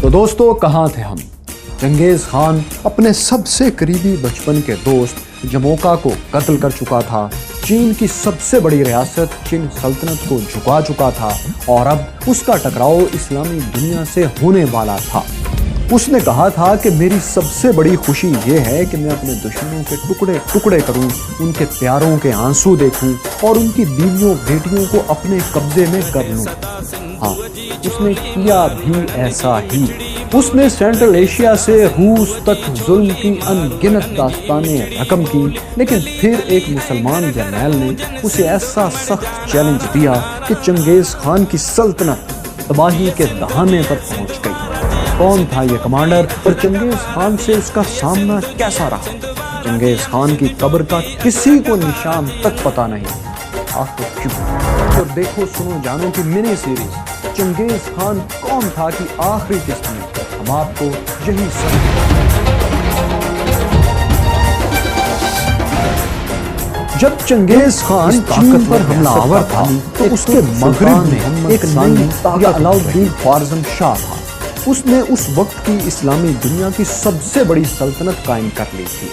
تو دوستو کہاں تھے ہم؟ چنگیز خان اپنے سب سے قریبی بچپن کے دوست جموکا کو قتل کر چکا تھا، چین کی سب سے بڑی ریاست چین سلطنت کو جھکا چکا تھا اور اب اس کا ٹکراؤ اسلامی دنیا سے ہونے والا تھا۔ اس نے کہا تھا کہ میری سب سے بڑی خوشی یہ ہے کہ میں اپنے دشمنوں کے ٹکڑے ٹکڑے کروں، ان کے پیاروں کے آنسو دیکھوں اور ان کی بیویوں بیٹیوں کو اپنے قبضے میں کر لوں۔ ہاں، اس نے کیا بھی ایسا ہی۔ اس نے سینٹرل ایشیا سے روس تک ظلم کی ان گنت داستانیں رقم کی، لیکن پھر ایک مسلمان جرنیل نے اسے ایسا سخت چیلنج دیا کہ چنگیز خان کی سلطنت تباہی کے دہانے پر پہنچ گئی۔ کون تھا یہ کمانڈر اور چنگیز خان سے اس کا سامنا کیسا رہا؟ چنگیز خان کی قبر کا کسی کو نشان تک پتہ نہیں۔ آخر چپ اور دیکھو سنو جانو کی منی سیریز چنگیز خان کون تھا کی آخری قسط میں ہم آپ کو یہی جب چنگیز خان چین پر حملہ آور تھا تو اس کے مغرب میں ایک نئی طاقت علاؤالدین خوارزم شاہ تھا۔ اس نے اس وقت کی اسلامی دنیا کی سب سے بڑی سلطنت قائم کر لی تھی۔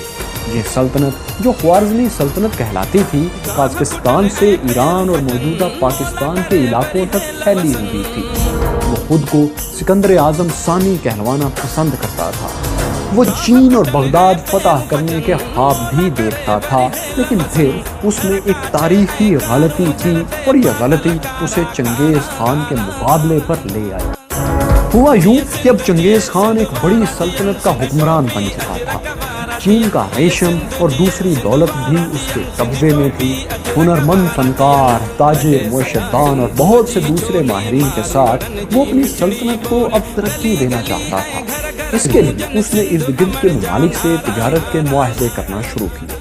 یہ سلطنت جو خوارزمی سلطنت کہلاتی تھی، قازقستان سے ایران اور موجودہ پاکستان کے علاقوں تک پھیلی ہوئی تھی۔ وہ خود کو سکندر اعظم ثانی کہلوانا پسند کرتا تھا۔ وہ چین اور بغداد فتح کرنے کے خواب بھی دیکھتا تھا، لیکن پھر اس نے ایک تاریخی غلطی کی اور یہ غلطی اسے چنگیز خان کے مقابلے پر لے آئی۔ ہوا یوں کہ اب چنگیز خان ایک بڑی سلطنت کا حکمران بن چکا تھا۔ چین کا ریشم اور دوسری دولت بھی اس کے قبضے میں تھی۔ ہنرمند فنکار، تاجر، معیشت دان اور بہت سے دوسرے ماہرین کے ساتھ وہ اپنی سلطنت کو اب ترقی دینا چاہتا تھا۔ اس کے لیے اس نے ارد گرد کے ممالک سے تجارت کے معاہدے کرنا شروع کیے۔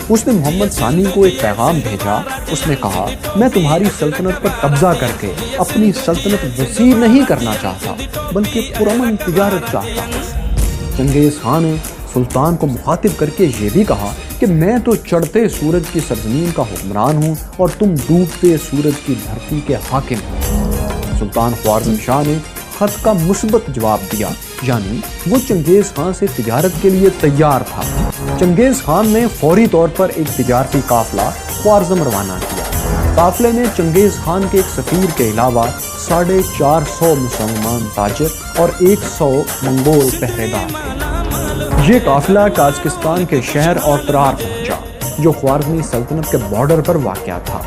اس نے محمد ثانی کو ایک پیغام بھیجا۔ اس نے کہا، میں تمہاری سلطنت پر قبضہ کر کے اپنی سلطنت وسیع نہیں کرنا چاہتا بلکہ پرامن تجارت چاہتا ہوں۔ چنگیز خان نے سلطان کو مخاطب کر کے یہ بھی کہا کہ میں تو چڑھتے سورج کی سرزمین کا حکمران ہوں اور تم ڈوبتے سورج کی دھرتی کے حاکم ہو۔ سلطان خوارزم شاہ نے خط کا مثبت جواب دیا، یعنی وہ چنگیز خان سے تجارت کے لیے تیار تھا۔ چنگیز خان نے فوری طور پر ایک تجارتی قافلہ خوارزم روانہ کیا۔ قافلے میں چنگیز خان کے ایک سفیر کے علاوہ 450 مسلمان تاجر اور 100 منگول پہرے دار تھے۔ یہ قافلہ قازقستان کے شہر اوترار پہنچا جو خوارزمی سلطنت کے بارڈر پر واقع تھا۔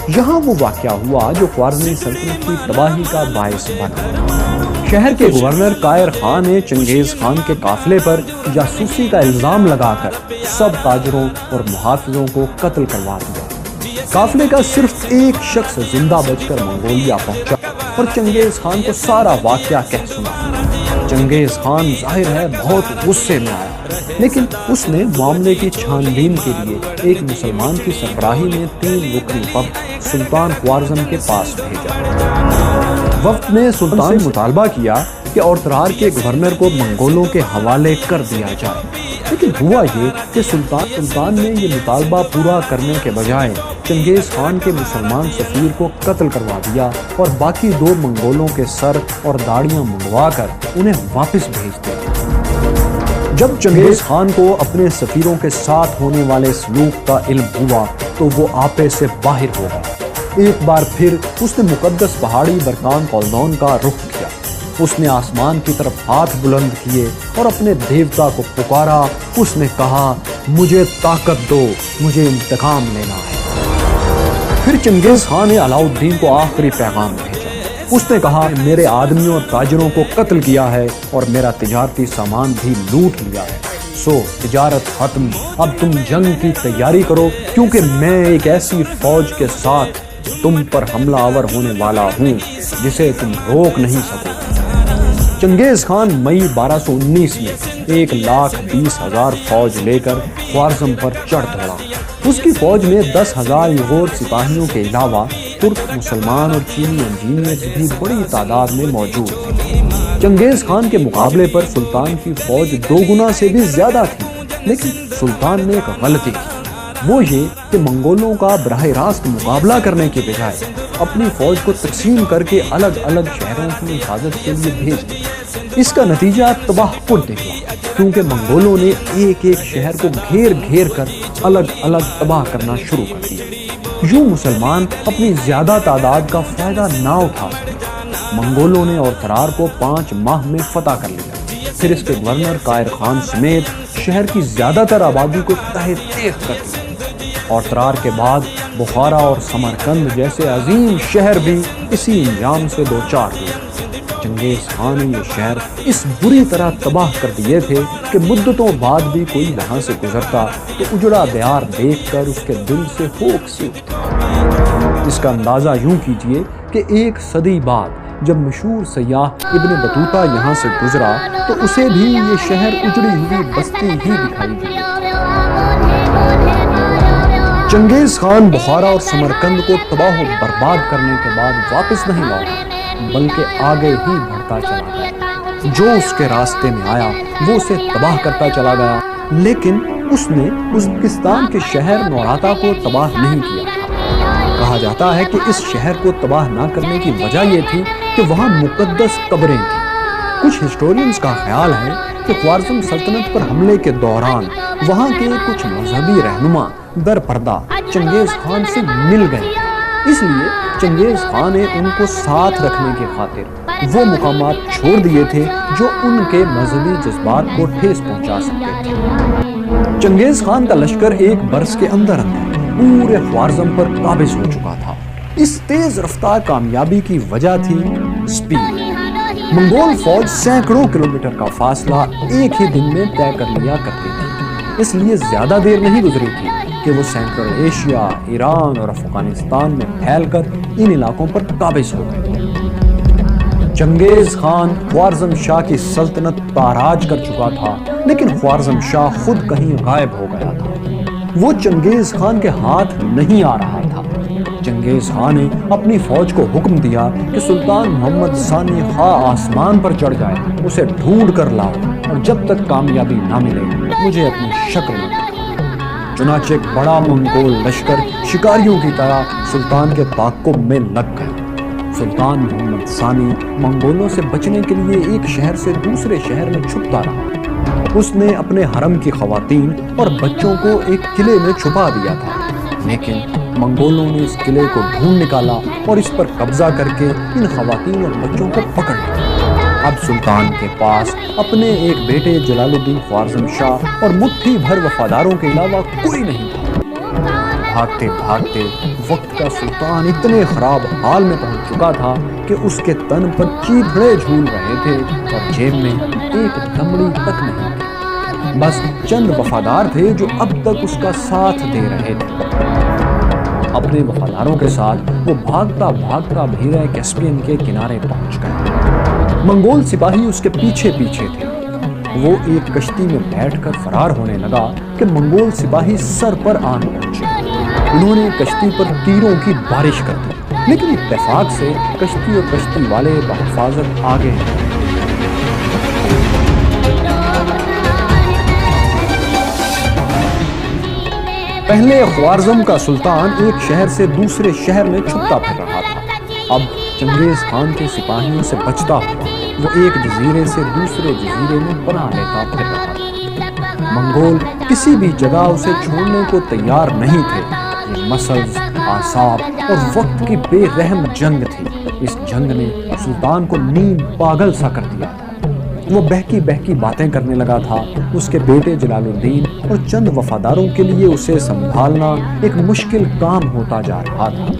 یہاں وہ واقعہ ہوا جو خوارزمی سلطنت کی تباہی کا باعث بنا۔ شہر کے گورنر قائر خان نے چنگیز خان کے قافلے پر جاسوسی کا الزام لگا کر سب تاجروں اور محافظوں کو قتل کروا دیا۔ قافلے کا صرف ایک شخص زندہ بچ کر منگولیا پہنچا اور چنگیز خان کو سارا واقعہ کہہ سنا۔ چنگیز خان ظاہر ہے بہت غصے میں آیا، لیکن اس نے معاملے کی چھان بین کے لیے ایک مسلمان کی سربراہی میں 3 رکنی وفد سلطان خوارزم کے پاس بھیجا۔ وفد نے سلطان سے مطالبہ کیا کہ اوترار کے گورنر کو منگولوں کے حوالے کر دیا جائے، لیکن ہوا یہ کہ سلطان نے یہ مطالبہ پورا کرنے کے بجائے چنگیز خان کے مسلمان سفیر کو قتل کروا دیا اور باقی 2 منگولوں کے سر اور داڑیاں منگوا کر انہیں واپس بھیج دیا۔ جب چنگیز خان کو اپنے سفیروں کے ساتھ ہونے والے سلوک کا علم ہوا تو وہ آپے سے باہر ہو گیا۔ ایک بار پھر اس نے مقدس پہاڑی برکان کولدون کا رخ کیا۔ اس نے آسمان کی طرف ہاتھ بلند کیے اور اپنے دیوتا کو پکارا۔ اس نے کہا، مجھے طاقت دو، مجھے انتقام لینا ہے۔ پھر چنگیز خان نے علاؤالدین کو آخری پیغام بھیجا۔ اس نے کہا، میرے آدمیوں اور تاجروں کو قتل کیا ہے اور میرا تجارتی سامان بھی لوٹ لیا ہے، سو تجارت ختم، اب تم جنگ کی تیاری کرو کیونکہ میں ایک ایسی فوج کے ساتھ تم پر حملہ آور ہونے والا ہوں جسے تم روک نہیں سکو۔ چنگیز خان مئی 1219 میں 1,20,000 فوج لے کر خوارزم پر چڑھ دوڑا۔ اس کی فوج میں 10,000 یغور سپاہیوں کے علاوہ ترک، مسلمان اور چینی انجینئرز بھی بڑی تعداد میں موجود تھے۔ چنگیز خان کے مقابلے پر سلطان کی فوج 2 گنا سے بھی زیادہ تھی، لیکن سلطان نے ایک غلطی کی، وہ یہ کہ منگولوں کا براہ راست مقابلہ کرنے کے بجائے اپنی فوج کو تقسیم کر کے الگ الگ شہروں کی حفاظت کے لیے بھیج دی۔ اس کا نتیجہ تباہ کن نکلا، کیونکہ منگولوں نے ایک ایک شہر کو گھیر گھیر کر الگ الگ تباہ کرنا شروع کر دیا۔ یوں مسلمان اپنی زیادہ تعداد کا فائدہ نہ اٹھا سکے۔ منگولوں نے اور ترار کو 5 ماہ میں فتح کر لیا، پھر اس کے گورنر قائر خان سمیت شہر کی زیادہ تر آبادی کو تہہ تیغ کر دیا، اور ترار کے بعد بخارا اور سمرقند جیسے عظیم شہر بھی اسی انجام سے دوچار ہوئے۔ چنگیز خان نے یہ شہر اس بری طرح تباہ کر دیے تھے کہ مدتوں بعد بھی کوئی وہاں سے گزرتا تو اجڑا دیار دیکھ کر اس کے دل سے ہوک سی اٹھتی۔ اس کا اندازہ یوں کیجئے کہ 1 صدی بعد جب مشہور سیاح ابن بطوطہ یہاں سے گزرا تو اسے بھی یہ شہر اجڑی ہوئی بستی ہی دکھائی دی۔ چنگیز خان بخارا اور سمرقند کو تباہ و برباد کرنے کے بعد واپس نہیں لوٹا، بلکہ آگے ہی بڑھتا چلا گیا۔ جو اس کے راستے میں آیا وہ اسے تباہ کرتا چلا گیا، لیکن اس نے ازبکستان کے شہر نوراتا کو تباہ نہیں کیا تھا۔ کہا جاتا ہے کہ اس شہر کو تباہ نہ کرنے کی وجہ یہ تھی کہ وہاں مقدس قبریں تھیں۔ کچھ ہسٹورینز کا خیال ہے کہ خوارزم سلطنت پر حملے کے دوران وہاں کے کچھ مذہبی رہنما در پردہ چنگیز خان سے مل گئے، اس لیے چنگیز خان نے ان کو ساتھ رکھنے کی خاطر وہ مقامات چھوڑ دیے تھے جو ان کے مذہبی جذبات کو ٹھیس پہنچا سکتے تھے۔ چنگیز خان کا لشکر ایک برس کے اندر پورے خوارزم پر قابض ہو چکا تھا۔ اس تیز رفتار کامیابی کی وجہ تھی سپیڈ۔ منگول فوج سینکڑوں کلومیٹر کا فاصلہ ایک ہی دن میں طے کر لیا کرتی تھی، اس لیے زیادہ دیر نہیں گزری تھی کہ وہ سینٹرل ایشیا، ایران اور افغانستان میں پھیل کر ان علاقوں پر قابض ہو گئے۔ چنگیز خان خوارزم شاہ کی سلطنت تاراج کر چکا تھا، لیکن خوارزم شاہ خود کہیں غائب ہو گیا تھا۔ وہ چنگیز خان کے ہاتھ نہیں آ رہا تھا۔ چنگیز خان نے اپنی فوج کو حکم دیا کہ سلطان محمد ثانی خواہ آسمان پر چڑھ جائے، اسے ڈھونڈ کر لاؤ، اور جب تک کامیابی نہ ملے مجھے اپنی شکل نہ دکھاؤ۔ چنانچہ ایک بڑا منگول لشکر شکاریوں کی طرح سلطان کے تعاقب میں لگ گیا۔ سلطان محمد ثانی منگولوں سے بچنے کے لیے ایک شہر سے دوسرے شہر میں چھپتا رہا۔ اس نے اپنے حرم کی خواتین اور بچوں کو ایک قلعے میں چھپا دیا تھا، لیکن منگولوں نے اس قلعے کو ڈھونڈ نکالا اور اس پر قبضہ کر کے ان خواتین اور بچوں کو پکڑ لیا۔ اب سلطان کے پاس اپنے ایک بیٹے جلال الدین خوارزم شاہ اور مٹھی بھر وفاداروں کے علاوہ کوئی نہیں تھا۔ بھاگتے بھاگتے وقت کا سلطان اتنے خراب حال میں پہنچ چکا تھا کہ اس کے تن پر چیتھڑے جھول رہے تھے اور جیب میں ایک دمڑی تک نہیں تھی۔ بس چند وفادار تھے جو اب تک اس کا ساتھ دے رہے تھے۔ اپنے وفاداروں کے ساتھ وہ بھاگتا بھاگتا بحیرہ کیسپیئن کے کنارے پہنچ گئے۔ منگول سپاہی اس کے پیچھے پیچھے تھے۔ وہ ایک کشتی میں بیٹھ کر فرار ہونے لگا کہ منگول سپاہی سر پر آن پہنچے۔ انہوں نے کشتی پر تیروں کی بارش کر دی، لیکن اتفاق سے کشتی اور کشتی والے بحفاظت آگے ہیں۔ پہلے خوارزم کا سلطان ایک شہر سے دوسرے شہر میں چھپتا پھر رہا تھا۔ اب چنگیز خان کے سپاہیوں سے بچتا ہوا وہ ایک جزیرے سے دوسرے جزیرے میں پناہ لیتا پھر رہا تھا۔ منگول کسی بھی جگہ اسے چھوڑنے کو تیار نہیں تھے۔ یہ مسلز، اعصاب اور وقت کی بے رحم جنگ تھی۔ اس جنگ نے سلطان کو نیم پاگل سا کر دیا تھا۔ وہ بہکی بہکی باتیں کرنے لگا تھا۔ اس کے بیٹے جلال الدین اور چند وفاداروں کے لیے اسے سنبھالنا ایک مشکل کام ہوتا جا رہا تھا۔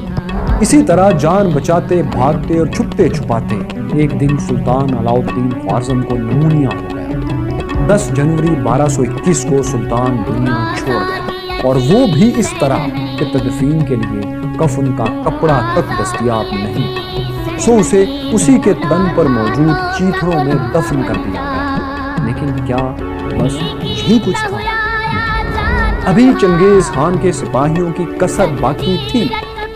اسی طرح جان بچاتے، بھاگتے اور چھپتے چھپاتے ایک دن سلطان علاء الدین خوارزم کو نمونیا ہو گیا۔ 10 جنوری 1221 کو سلطان دنیا چھوڑ گیا، اور وہ بھی اس طرح کہ تدفین کے لیے کفن کا کپڑا تک دستیاب نہیں تھا۔ سو اسے اسی کے تن پر موجود چیتھڑوں میں دفن کر دیا گیا۔ لیکن کیا بس یہی کچھ تھا؟ ابھی چنگیز خان کے سپاہیوں کی کسر باقی تھی۔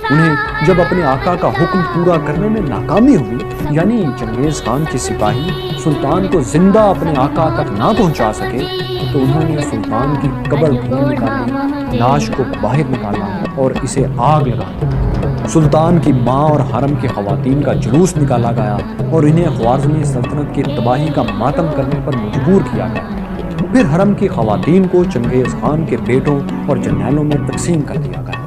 انہیں جب اپنے آقا کا حکم پورا کرنے میں ناکامی ہوئی، یعنی چنگیز خان کے سپاہی سلطان کو زندہ اپنے آقا تک نہ پہنچا سکے، تو انہوں نے سلطان کی قبر ڈھونڈ نکالی، لاش کو باہر نکالا اور اسے آگ لگا دی۔ سلطان کی ماں اور حرم کی خواتین کا جلوس نکالا گیا اور انہیں خوارزمی سلطنت کی تباہی کا ماتم کرنے پر مجبور کیا گیا۔ پھر حرم کی خواتین کو چنگیز خان کے بیٹوں اور جرنیلوں میں تقسیم کر دیا گیا،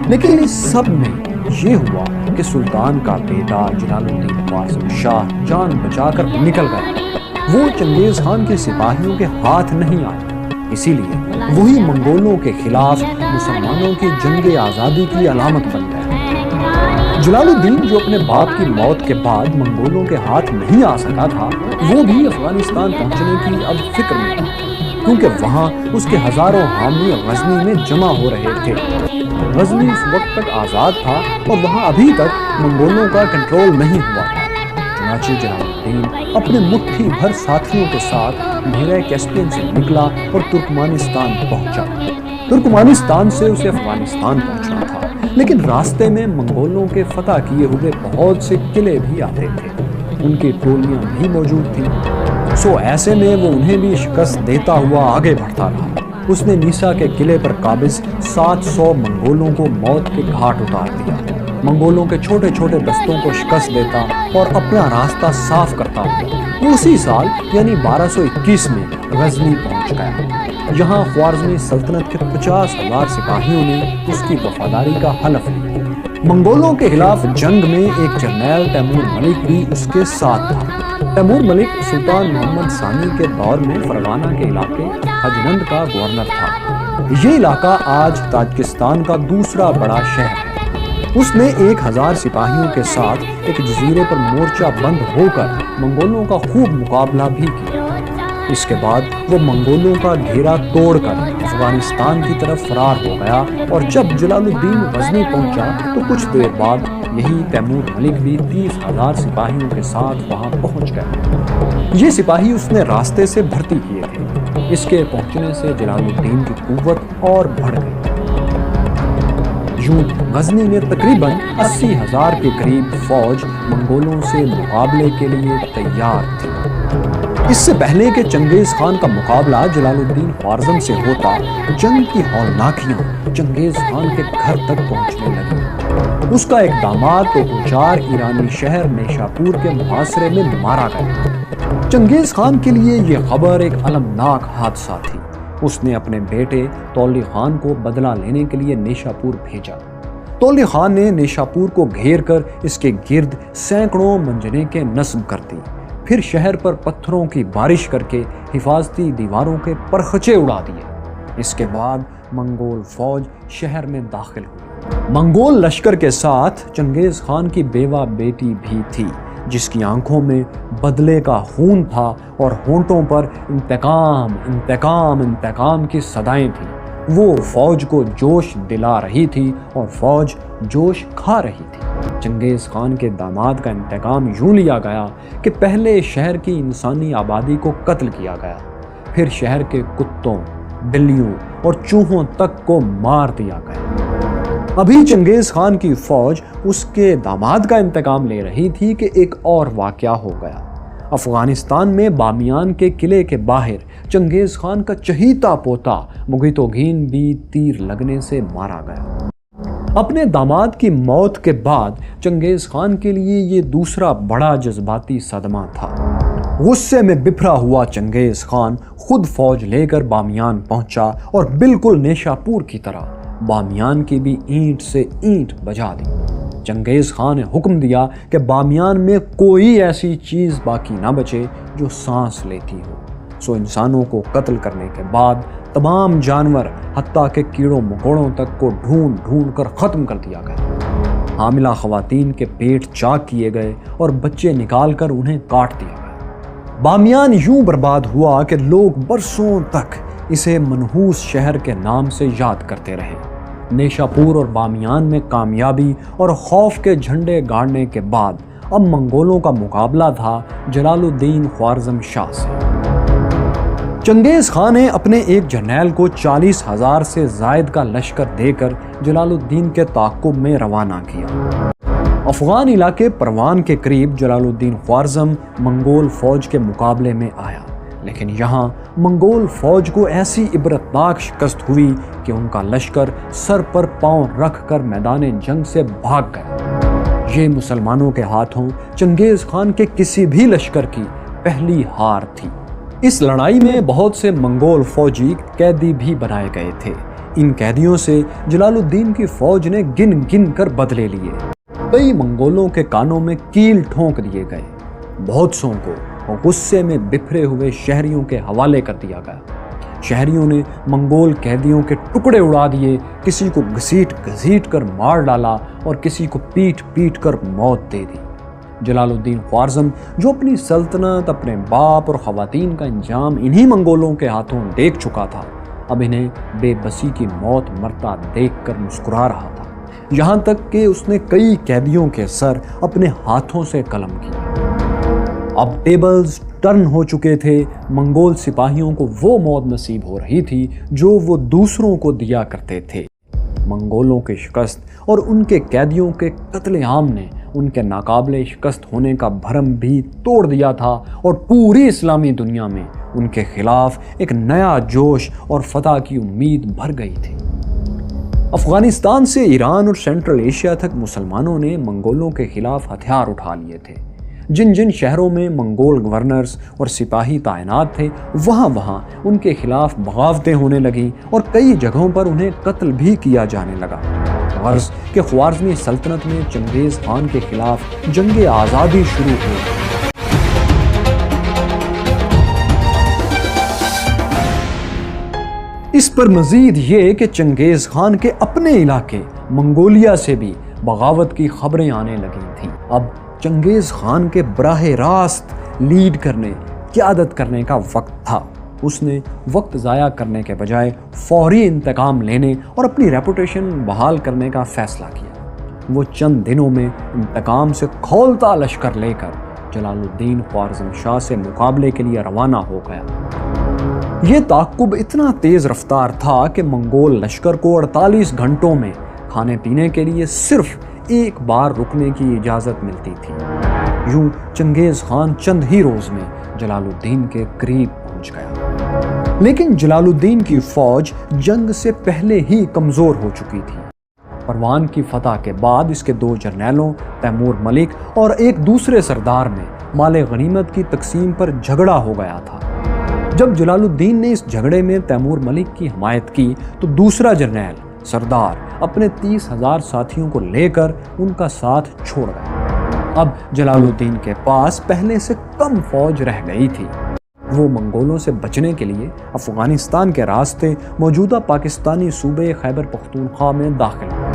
لیکن اس سب میں یہ ہوا کہ سلطان کا بیٹا جلال الدین خوارزم شاہ جان بچا کر نکل گیا۔ وہ چنگیز خان کے سپاہیوں کے ہاتھ نہیں آیا، اسی لیے وہی منگولوں کے خلاف مسلمانوں کی جنگ آزادی کی علامت بن گیا۔ جلال الدین جو اپنے باپ کی موت کے بعد منگولوں کے ہاتھ نہیں آ سکا تھا، وہ بھی افغانستان پہنچنے کی اب فکر میں تھا، کیونکہ وہاں اس کے ہزاروں حامی غزنی میں جمع ہو رہے تھے۔ غزنی اس وقت تک آزاد تھا اور وہاں ابھی تک منگولوں کا کنٹرول نہیں ہوا تھا۔ چنانچہ جلال الدین اپنے مٹھی بھر ساتھیوں کے ساتھ بحیرہ کیسپیئن سے نکلا اور ترکمانستان پہنچا۔ ترکمانستان سے اسے افغانستان پہنچنا تھا، لیکن راستے میں منگولوں کے فتح کیے ہوئے بہت سے قلعے بھی آتے تھے، ان کی ٹولیاں بھی موجود تھیں۔ سو ایسے میں وہ انہیں بھی شکست دیتا ہوا آگے بڑھتا رہا۔ اس نے نیسا کے قلعے پر قابض 700 منگولوں کو موت کے گھاٹ اتار دیا، منگولوں کے چھوٹے چھوٹے دستوں کو شکست دیتا اور اپنا راستہ صاف کرتا ہوا وہ اسی سال یعنی 1221 میں غزنی پہنچ گیا۔ یہاں خوارزمی سلطنت کے 50,000 سپاہیوں نے اس کی وفاداری کا حلف لیا۔ منگولوں کے خلاف جنگ میں ایک جرنیل تیمور ملک بھی اس کے ساتھ تھا۔ تیمور ملک سلطان محمد ثانی کے دور میں فرغانہ کے علاقے حجنند کا گورنر تھا۔ یہ علاقہ آج تاجکستان کا دوسرا بڑا شہر ہے۔ اس نے 1000 سپاہیوں کے ساتھ ایک جزیرے پر مورچہ بند ہو کر منگولوں کا خوب مقابلہ بھی کیا۔ اس کے بعد وہ منگولوں کا گھیرا توڑ کر افغانستان کی طرف فرار ہو گیا، اور جب جلال الدین غزنی پہنچا تو کچھ دیر بعد یہی تیمور ملک بھی 30,000 سپاہیوں کے ساتھ وہاں پہنچ گیا۔ یہ سپاہی اس نے راستے سے بھرتی کیے تھے۔ اس کے پہنچنے سے جلال الدین کی قوت اور بڑھ گئی۔ یوں غزنی میں تقریباً 80,000 کے قریب فوج منگولوں سے مقابلے کے لیے تیار تھی۔ اس سے پہلے کہ چنگیز خان کا مقابلہ جلال الدین خوارزم سے ہوتا، جنگ کی ہولناکیاں چنگیز خان کے گھر تک پہنچنے لگی۔ اس کا ایک داماد تو کوچار ایرانی شہر نیشاپور کے محاصرے میں مارا گیا۔ چنگیز خان کے لیے یہ خبر ایک المناک حادثہ تھی۔ اس نے اپنے بیٹے تولی خان کو بدلہ لینے کے لیے نیشاپور بھیجا۔ تولی خان نے نیشاپور کو گھیر کر اس کے گرد سینکڑوں منجنیقیں نصب کر دی، پھر شہر پر پتھروں کی بارش کر کے حفاظتی دیواروں کے پرخچے اڑا دیے۔ اس کے بعد منگول فوج شہر میں داخل ہوئی۔ منگول لشکر کے ساتھ چنگیز خان کی بیوہ بیٹی بھی تھی، جس کی آنکھوں میں بدلے کا خون تھا اور ہونٹوں پر انتقام انتقام انتقام کی صدائیں تھیں۔ وہ فوج کو جوش دلا رہی تھی اور فوج جوش کھا رہی تھی۔ چنگیز خان کے داماد کا انتقام یوں لیا گیا کہ پہلے شہر کی انسانی آبادی کو قتل کیا گیا، پھر شہر کے کتوں، بلیوں اور چوہوں تک کو مار دیا گیا۔ ابھی چنگیز خان کی فوج اس کے داماد کا انتقام لے رہی تھی کہ ایک اور واقعہ ہو گیا۔ افغانستان میں بامیان کے قلعے کے باہر چنگیز خان کا چہیتا پوتا مغیتوگین بھی تیر لگنے سے مارا گیا۔ اپنے داماد کی موت کے بعد چنگیز خان کے لیے یہ دوسرا بڑا جذباتی صدمہ تھا۔ غصے میں بپھرا ہوا چنگیز خان خود فوج لے کر بامیان پہنچا اور بالکل نیشاپور کی طرح بامیان کی بھی اینٹ سے اینٹ بجا دی۔ چنگیز خان نے حکم دیا کہ بامیان میں کوئی ایسی چیز باقی نہ بچے جو سانس لیتی ہو۔ سو انسانوں کو قتل کرنے کے بعد تمام جانور حتیٰ کہ کیڑوں مکوڑوں تک کو ڈھونڈ ڈھونڈ کر ختم کر دیا گیا۔ حاملہ خواتین کے پیٹ چاک کیے گئے اور بچے نکال کر انہیں کاٹ دیا گیا۔ بامیان یوں برباد ہوا کہ لوگ برسوں تک اسے منحوس شہر کے نام سے یاد کرتے رہے۔ نیشاپور اور بامیان میں کامیابی اور خوف کے جھنڈے گاڑنے کے بعد اب منگولوں کا مقابلہ تھا جلال الدین خوارزم شاہ سے۔ چنگیز خان نے اپنے ایک جرنیل کو 40,000 سے زائد کا لشکر دے کر جلال الدین کے تعاقب میں روانہ کیا۔ افغان علاقے پروان کے قریب جلال الدین خوارزم منگول فوج کے مقابلے میں آیا، لیکن یہاں منگول فوج کو ایسی عبرتناک شکست ہوئی کہ ان کا لشکر سر پر پاؤں رکھ کر میدان جنگ سے بھاگ گیا۔ یہ مسلمانوں کے ہاتھوں چنگیز خان کے کسی بھی لشکر کی پہلی ہار تھی۔ اس لڑائی میں بہت سے منگول فوجی قیدی بھی بنائے گئے تھے۔ ان قیدیوں سے جلال الدین کی فوج نے گن گن کر بدلے لیے۔ کئی منگولوں کے کانوں میں کیل ٹھونک دیے گئے، بہت سوں کو غصے میں بکھرے ہوئے شہریوں کے حوالے کر دیا گیا۔ شہریوں نے منگول قیدیوں کے ٹکڑے اڑا دیے، کسی کو گھسیٹ گھسیٹ کر مار ڈالا اور کسی کو پیٹ پیٹ کر موت دے دی۔ جلال الدین خوارزم جو اپنی سلطنت، اپنے باپ اور خواتین کا انجام انہی منگولوں کے ہاتھوں دیکھ چکا تھا، اب انہیں بے بسی کی موت مرتا دیکھ کر مسکرا رہا تھا، یہاں تک کہ اس نے کئی قیدیوں کے سر اپنے ہاتھوں سے قلم کیے۔ اب ٹیبلز ٹرن ہو چکے تھے، منگول سپاہیوں کو وہ موت نصیب ہو رہی تھی جو وہ دوسروں کو دیا کرتے تھے۔ منگولوں کی شکست اور ان کے قیدیوں کے قتل عام نے ان کے ناقابل شکست ہونے کا بھرم بھی توڑ دیا تھا اور پوری اسلامی دنیا میں ان کے خلاف ایک نیا جوش اور فتح کی امید بھر گئی تھی۔ افغانستان سے ایران اور سینٹرل ایشیا تک مسلمانوں نے منگولوں کے خلاف ہتھیار اٹھا لیے تھے۔ جن جن شہروں میں منگول گورنرز اور سپاہی تعینات تھے، وہاں ان کے خلاف بغاوتیں ہونے لگیں اور کئی جگہوں پر انہیں قتل بھی کیا جانے لگا۔ غرض کہ خوارزمی سلطنت میں چنگیز خان کے خلاف جنگ آزادی شروع ہوئی۔ اس پر مزید یہ کہ چنگیز خان کے اپنے علاقے منگولیا سے بھی بغاوت کی خبریں آنے لگی تھیں۔ اب چنگیز خان کے براہ راست لیڈ کرنے، قیادت کرنے کا وقت تھا۔ اس نے وقت ضائع کرنے کے بجائے فوری انتقام لینے اور اپنی ریپوٹیشن بحال کرنے کا فیصلہ کیا۔ وہ چند دنوں میں انتقام سے کھولتا لشکر لے کر جلال الدین خوارزم شاہ سے مقابلے کے لیے روانہ ہو گیا۔ یہ تعاقب اتنا تیز رفتار تھا کہ منگول لشکر کو 48 گھنٹوں میں کھانے پینے کے لیے صرف ایک بار رکنے کی اجازت ملتی تھی۔ یوں چنگیز خان چند ہی روز میں جلال الدین کے قریب پہنچ گیا۔ لیکن جلال الدین کی فوج جنگ سے پہلے ہی کمزور ہو چکی تھی۔ پروان کی فتح کے بعد اس کے 2 جرنیلوں تیمور ملک اور ایک دوسرے سردار میں مال غنیمت کی تقسیم پر جھگڑا ہو گیا تھا۔ جب جلال الدین نے اس جھگڑے میں تیمور ملک کی حمایت کی تو دوسرا جرنیل سردار اپنے 30,000 ساتھیوں کو لے کر ان کا ساتھ چھوڑ گیا۔ اب جلال الدین کے پاس پہلے سے کم فوج رہ گئی تھی۔ وہ منگولوں سے بچنے کے لیے افغانستان کے راستے موجودہ پاکستانی صوبے خیبر پختونخوا میں داخل ہوا۔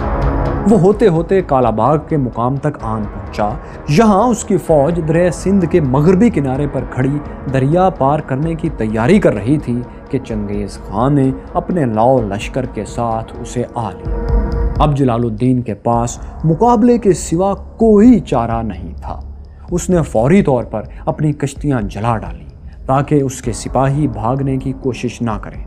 وہ ہوتے ہوتے کالا باغ کے مقام تک آن پہنچا۔ یہاں اس کی فوج دریائے سندھ کے مغربی کنارے پر کھڑی دریا پار کرنے کی تیاری کر رہی تھی کہ چنگیز خان نے اپنے لاؤ لشکر کے ساتھ اسے آ لیا۔ اب جلال الدین کے پاس مقابلے کے سوا کوئی چارہ نہیں تھا۔ اس نے فوری طور پر اپنی کشتیاں جلا ڈالیں تاکہ اس کے سپاہی بھاگنے کی کوشش نہ کریں۔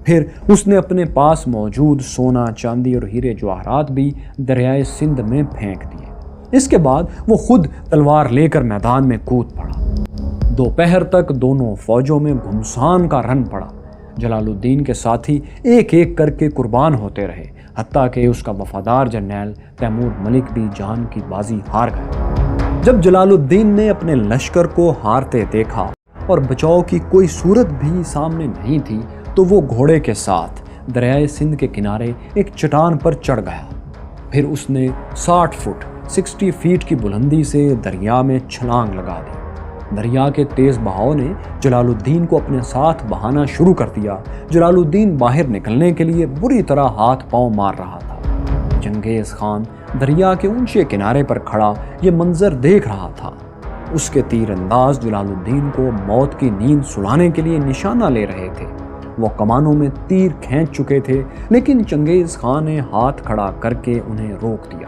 پھر اس نے اپنے پاس موجود سونا، چاندی اور ہیرے جواہرات بھی دریائے سندھ میں پھینک دیے۔ اس کے بعد وہ خود تلوار لے کر میدان میں کود پڑا۔ دوپہر تک دونوں فوجوں میں گھمسان کا رن پڑا۔ جلال الدین کے ساتھی ایک ایک کر کے قربان ہوتے رہے، حتیٰ کہ اس کا وفادار جرنیل تیمور ملک بھی جان کی بازی ہار گیا۔ جب جلال الدین نے اپنے لشکر کو ہارتے دیکھا اور بچاؤ کی کوئی صورت بھی سامنے نہیں تھی تو وہ گھوڑے کے ساتھ دریائے سندھ کے کنارے ایک چٹان پر چڑھ گیا۔ پھر اس نے 60 فٹ کی بلندی سے دریا میں چھلانگ لگا دی۔ دریا کے تیز بہاؤ نے جلال الدین کو اپنے ساتھ بہانا شروع کر دیا۔ جلال الدین باہر نکلنے کے لیے بری طرح ہاتھ پاؤں مار رہا تھا۔ چنگیز خان دریا کے اونچے کنارے پر کھڑا یہ منظر دیکھ رہا تھا۔ اس کے تیر انداز جلال الدین کو موت کی نیند سلانے کے لیے نشانہ لے رہے تھے۔ وہ کمانوں میں تیر کھینچ چکے تھے، لیکن چنگیز خان نے ہاتھ کھڑا کر کے انہیں روک دیا۔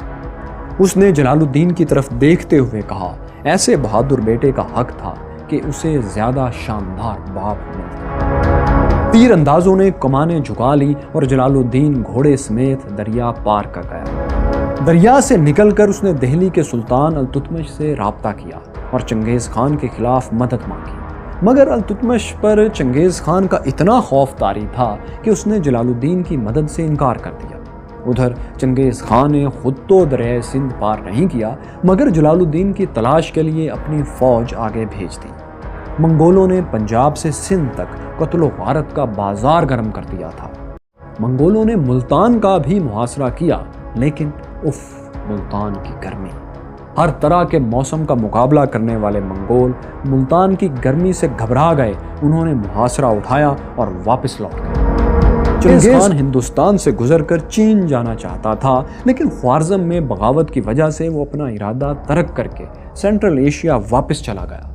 اس نے جلال الدین کی طرف دیکھتے ہوئے کہا، ایسے بہادر بیٹے کا حق تھا کہ اسے زیادہ شاندار باپ ملتا۔ تیر اندازوں نے کمانیں جھکا لی اور جلال الدین گھوڑے سمیت دریا پار کر گیا۔ دریا سے نکل کر اس نے دہلی کے سلطان التتمش سے رابطہ کیا اور چنگیز خان کے خلاف مدد مانگی۔ مگر التتمش پر چنگیز خان کا اتنا خوف طاری تھا کہ اس نے جلال الدین کی مدد سے انکار کر دیا۔ ادھر چنگیز خان نے خود تو دریائے سندھ پار نہیں کیا مگر جلال الدین کی تلاش کے لیے اپنی فوج آگے بھیج دی۔ منگولوں نے پنجاب سے سندھ تک قتل و غارت کا بازار گرم کر دیا تھا۔ منگولوں نے ملتان کا بھی محاصرہ کیا لیکن ملتان کی گرمی، ہر طرح کے موسم کا مقابلہ کرنے والے منگول ملتان کی گرمی سے گھبرا گئے۔ انہوں نے محاصرہ اٹھایا اور واپس لوٹ گئے۔ چنگیز خان ہندوستان سے گزر کر چین جانا چاہتا تھا لیکن خوارزم میں بغاوت کی وجہ سے وہ اپنا ارادہ ترک کر کے سینٹرل ایشیا واپس چلا گیا۔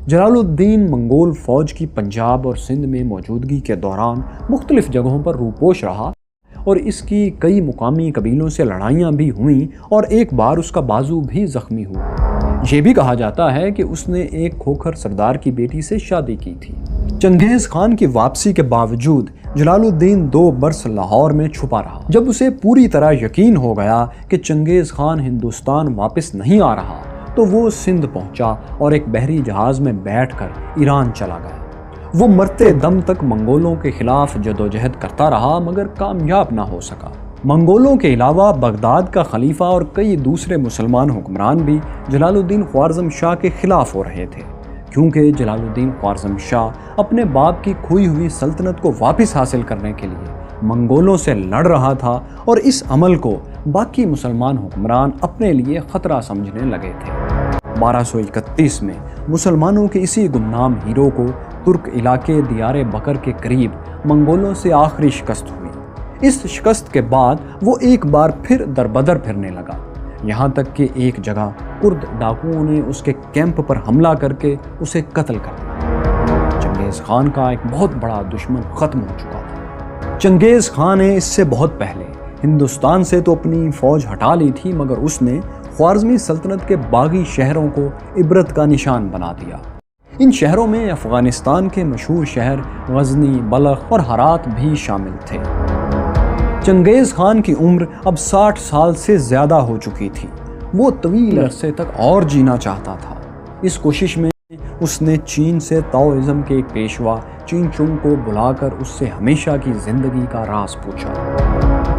جلال الدین منگول فوج کی پنجاب اور سندھ میں موجودگی کے دوران مختلف جگہوں پر روپوش رہا اور اس کی کئی مقامی قبیلوں سے لڑائیاں بھی ہوئیں اور ایک بار اس کا بازو بھی زخمی ہوا۔ یہ بھی کہا جاتا ہے کہ اس نے ایک کھوکھر سردار کی بیٹی سے شادی کی تھی۔ چنگیز خان کی واپسی کے باوجود جلال الدین 2 برس لاہور میں چھپا رہا۔ جب اسے پوری طرح یقین ہو گیا کہ چنگیز خان ہندوستان واپس نہیں آ رہا تو وہ سندھ پہنچا اور ایک بحری جہاز میں بیٹھ کر ایران چلا گیا۔ وہ مرتے دم تک منگولوں کے خلاف جدوجہد کرتا رہا مگر کامیاب نہ ہو سکا۔ منگولوں کے علاوہ بغداد کا خلیفہ اور کئی دوسرے مسلمان حکمران بھی جلال الدین خوارزم شاہ کے خلاف ہو رہے تھے، کیونکہ جلال الدین خوارزم شاہ اپنے باپ کی کھوئی ہوئی سلطنت کو واپس حاصل کرنے کے لیے منگولوں سے لڑ رہا تھا اور اس عمل کو باقی مسلمان حکمران اپنے لیے خطرہ سمجھنے لگے تھے۔ 1231 میں مسلمانوں کے اسی گمنام ہیرو کو ترک علاقے دیار بکر کے قریب منگولوں سے آخری شکست ہوئی۔ اس شکست کے بعد وہ ایک بار پھر دربدر پھرنے لگا، یہاں تک کہ ایک جگہ کرد ڈاکوؤں نے اس کے کیمپ پر حملہ کر کے اسے قتل کر دیا۔ چنگیز خان کا ایک بہت بڑا دشمن ختم ہو چکا تھا۔ چنگیز خان نے اس سے بہت پہلے ہندوستان سے تو اپنی فوج ہٹا لی تھی مگر اس نے خوارزمی سلطنت کے باغی شہروں کو عبرت کا نشان بنا دیا۔ ان شہروں میں افغانستان کے مشہور شہر غزنی، بلخ اور ہرات بھی شامل تھے۔ چنگیز خان کی عمر اب 60 سال سے زیادہ ہو چکی تھی۔ وہ طویل عرصے تک اور جینا چاہتا تھا۔ اس کوشش میں اس نے چین سے تاؤزم کے ایک پیشوا چین چنگ کو بلا کر اس سے ہمیشہ کی زندگی کا راز پوچھا۔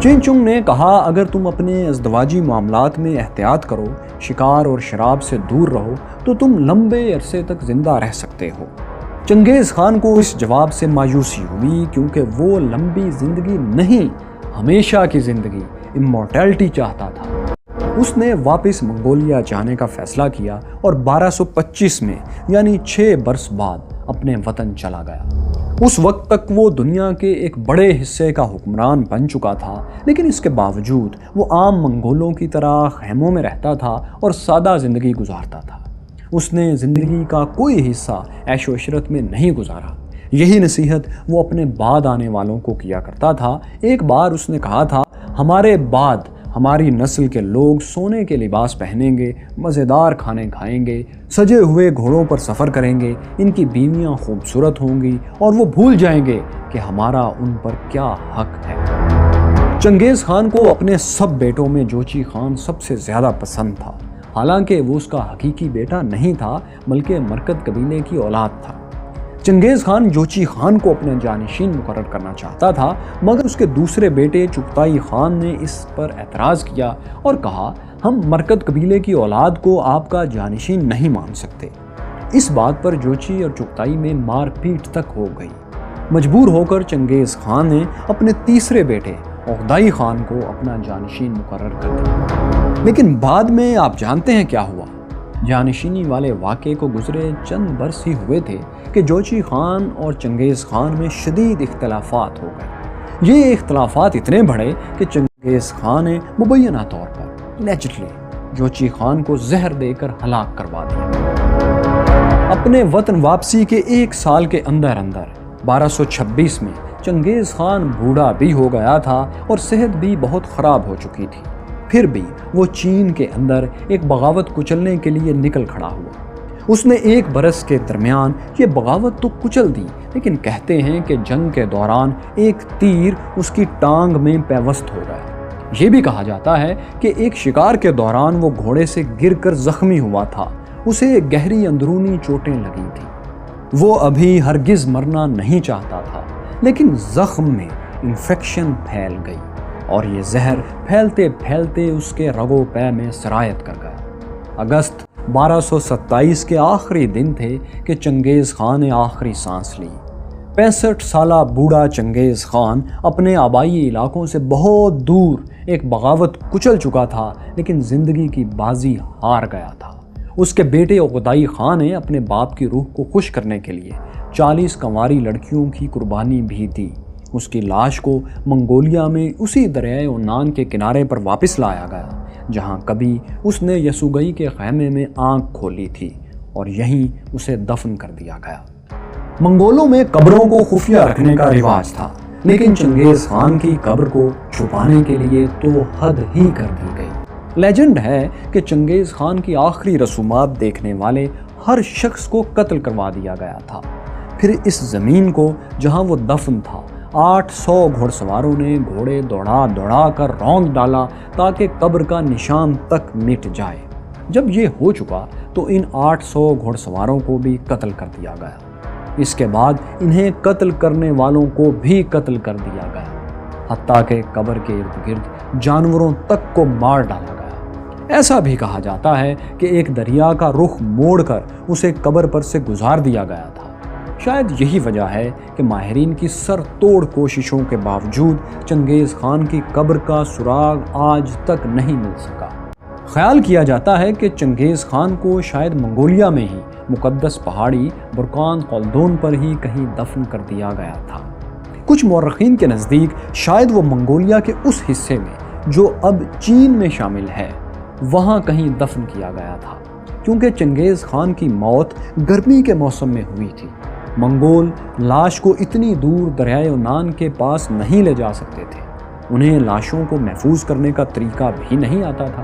چین چنگ نے کہا، اگر تم اپنے ازدواجی معاملات میں احتیاط کرو، شکار اور شراب سے دور رہو تو تم لمبے عرصے تک زندہ رہ سکتے ہو۔ چنگیز خان کو اس جواب سے مایوسی ہوئی کیونکہ وہ لمبی زندگی نہیں، ہمیشہ کی زندگی، امورٹیلٹی چاہتا تھا۔ اس نے واپس منگولیا جانے کا فیصلہ کیا اور 1225 میں یعنی 6 برس بعد اپنے وطن چلا گیا۔ اس وقت تک وہ دنیا کے ایک بڑے حصے کا حکمران بن چکا تھا لیکن اس کے باوجود وہ عام منگولوں کی طرح خیموں میں رہتا تھا اور سادہ زندگی گزارتا تھا۔ اس نے زندگی کا کوئی حصہ عیش و عشرت میں نہیں گزارا۔ یہی نصیحت وہ اپنے بعد آنے والوں کو کیا کرتا تھا۔ ایک بار اس نے کہا تھا، ہمارے بعد ہماری نسل کے لوگ سونے کے لباس پہنیں گے، مزیدار کھانے کھائیں گے، سجے ہوئے گھوڑوں پر سفر کریں گے، ان کی بیویاں خوبصورت ہوں گی اور وہ بھول جائیں گے کہ ہمارا ان پر کیا حق ہے۔ چنگیز خان کو اپنے سب بیٹوں میں جوچی خان سب سے زیادہ پسند تھا، حالانکہ وہ اس کا حقیقی بیٹا نہیں تھا بلکہ مرکد قبیلے کی اولاد تھا۔ چنگیز خان جوچی خان کو اپنا جانشین مقرر کرنا چاہتا تھا مگر اس کے دوسرے بیٹے چغتائی خان نے اس پر اعتراض کیا اور کہا، ہم مرکد قبیلے کی اولاد کو آپ کا جانشین نہیں مان سکتے۔ اس بات پر جوچی اور چغتائی میں مار پیٹ تک ہو گئی۔ مجبور ہو کر چنگیز خان نے اپنے تیسرے بیٹے اوغدائی خان کو اپنا جانشین مقرر کر دیا۔ لیکن بعد میں آپ جانتے ہیں کیا ہوا؟ جانشینی والے واقعے کو گزرے چند برس ہی ہوئے تھے کہ جوچی خان اور چنگیز خان میں شدید اختلافات ہو گئے۔ یہ اختلافات اتنے بڑھے کہ چنگیز خان نے مبینہ طور پر لیجٹلی جوچی خان کو زہر دے کر ہلاک کروا دیا۔ اپنے وطن واپسی کے 1 سال کے اندر 1226 میں چنگیز خان بوڑھا بھی ہو گیا تھا اور صحت بھی بہت خراب ہو چکی تھی۔ پھر بھی وہ چین کے اندر ایک بغاوت کچلنے کے لیے نکل کھڑا ہوا۔ اس نے 1 برس کے درمیان یہ بغاوت تو کچل دی لیکن کہتے ہیں کہ جنگ کے دوران ایک تیر اس کی ٹانگ میں پیوست ہو گیا۔ یہ بھی کہا جاتا ہے کہ ایک شکار کے دوران وہ گھوڑے سے گر کر زخمی ہوا تھا، اسے گہری اندرونی چوٹیں لگی تھیں۔ وہ ابھی ہرگز مرنا نہیں چاہتا تھا، لیکن زخم میں انفیکشن پھیل گئی اور یہ زہر پھیلتے پھیلتے اس کے رگ و پے میں سرایت کر گیا۔ اگست 1227 کے آخری دن تھے کہ چنگیز خان نے آخری سانس لی۔ 65 سالہ بوڑھا چنگیز خان اپنے آبائی علاقوں سے بہت دور ایک بغاوت کچل چکا تھا، لیکن زندگی کی بازی ہار گیا تھا۔ اس کے بیٹے اوغدائی خان نے اپنے باپ کی روح کو خوش کرنے کے لیے 40 کنواری لڑکیوں کی قربانی بھی دی۔ اس کی لاش کو منگولیا میں اسی دریائے یونان کے کنارے پر واپس لایا گیا جہاں کبھی اس نے یسوگئی کے خیمے میں آنکھ کھولی تھی، اور یہیں اسے دفن کر دیا گیا۔ منگولوں میں قبروں کو خفیہ رکھنے کا رواج تھا، لیکن چنگیز خان کی قبر کو چھپانے کے لیے تو حد ہی کر دی گئی۔ لیجنڈ ہے کہ چنگیز خان کی آخری رسومات دیکھنے والے ہر شخص کو قتل کروا دیا گیا تھا۔ پھر اس زمین کو جہاں وہ دفن تھا 800 گھوڑ سواروں نے گھوڑے دوڑا دوڑا کر روند ڈالا تاکہ قبر کا نشان تک مٹ جائے۔ جب یہ ہو چکا تو ان 800 گھوڑ سواروں کو بھی قتل کر دیا گیا۔ اس کے بعد انہیں قتل کرنے والوں کو بھی قتل کر دیا گیا، حتیٰ کہ قبر کے ارد گرد جانوروں تک کو مار ڈالا گیا۔ ایسا بھی کہا جاتا ہے کہ ایک دریا کا رخ موڑ کر اسے قبر پر سے گزار دیا گیا تھا۔ شاید یہی وجہ ہے کہ ماہرین کی سر توڑ کوششوں کے باوجود چنگیز خان کی قبر کا سراغ آج تک نہیں مل سکا۔ خیال کیا جاتا ہے کہ چنگیز خان کو شاید منگولیا میں ہی مقدس پہاڑی برکان خلدون پر ہی کہیں دفن کر دیا گیا تھا۔ کچھ مورخین کے نزدیک شاید وہ منگولیا کے اس حصے میں جو اب چین میں شامل ہے وہاں کہیں دفن کیا گیا تھا، کیونکہ چنگیز خان کی موت گرمی کے موسم میں ہوئی تھی۔ منگول لاش کو اتنی دور دریائے یونان کے پاس نہیں لے جا سکتے تھے، انہیں لاشوں کو محفوظ کرنے کا طریقہ بھی نہیں آتا تھا،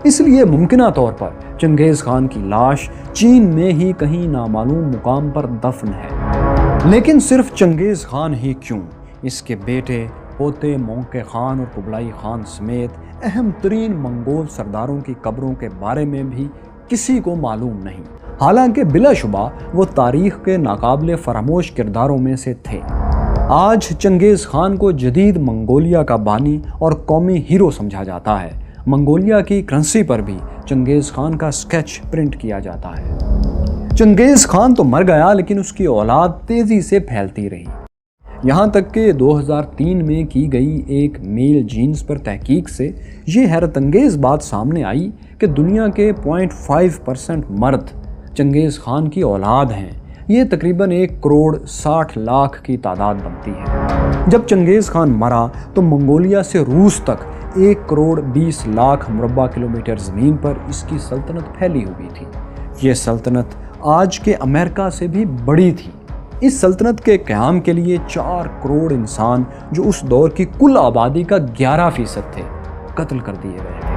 اس لیے ممکنہ طور پر چنگیز خان کی لاش چین میں ہی کہیں نامعلوم مقام پر دفن ہے۔ لیکن صرف چنگیز خان ہی کیوں، اس کے بیٹے، پوتے مونکے خان اور قبلائی خان سمیت اہم ترین منگول سرداروں کی قبروں کے بارے میں بھی کسی کو معلوم نہیں، حالانکہ بلا شبہ وہ تاریخ کے ناقابل فراموش کرداروں میں سے تھے۔ آج چنگیز خان کو جدید منگولیا کا بانی اور قومی ہیرو سمجھا جاتا ہے۔ منگولیا کی کرنسی پر بھی چنگیز خان کا سکیچ پرنٹ کیا جاتا ہے۔ چنگیز خان تو مر گیا، لیکن اس کی اولاد تیزی سے پھیلتی رہی، یہاں تک کہ 2003 میں کی گئی ایک میل جینز پر تحقیق سے یہ حیرت انگیز بات سامنے آئی کہ دنیا کے 0.5% مرد چنگیز خان کی اولاد ہیں۔ یہ تقریباً 1,60,00,000 کی تعداد بنتی ہے۔ جب چنگیز خان مرا تو منگولیا سے روس تک 1,20,00,000 مربع کلومیٹر زمین پر اس کی سلطنت پھیلی ہوئی تھی۔ یہ سلطنت آج کے امریکہ سے بھی بڑی تھی۔ اس سلطنت کے قیام کے لیے 4 کروڑ انسان، جو اس دور کی کل آبادی کا 11% تھے، قتل کر دیے گئے تھے۔